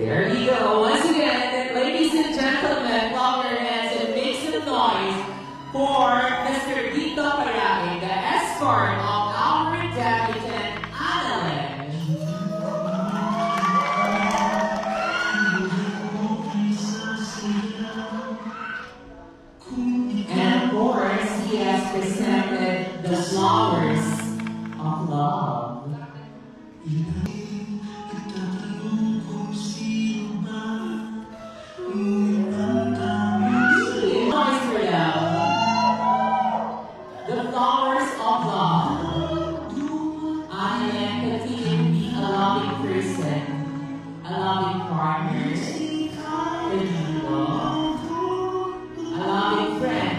There you go. Once again, ladies and gentlemen, clap your hands and make some noise for Mr. Vito Parain, the escort of our debutant, Annalyn. And of course, he has presented the flowers of love. The flowers of love. I am continuing to be a loving person, a loving partner, a loving friend.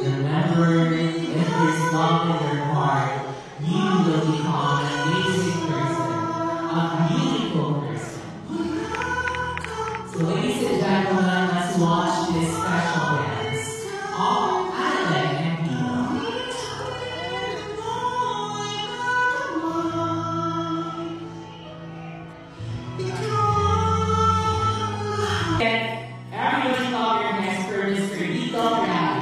Remember, if there's love in your heart, you will become an amazing person, a beautiful person. So ladies and gentlemen, let's watch this special dance of Annalyn and Vito. And everybody clap your hands for Mr. Vito Parain.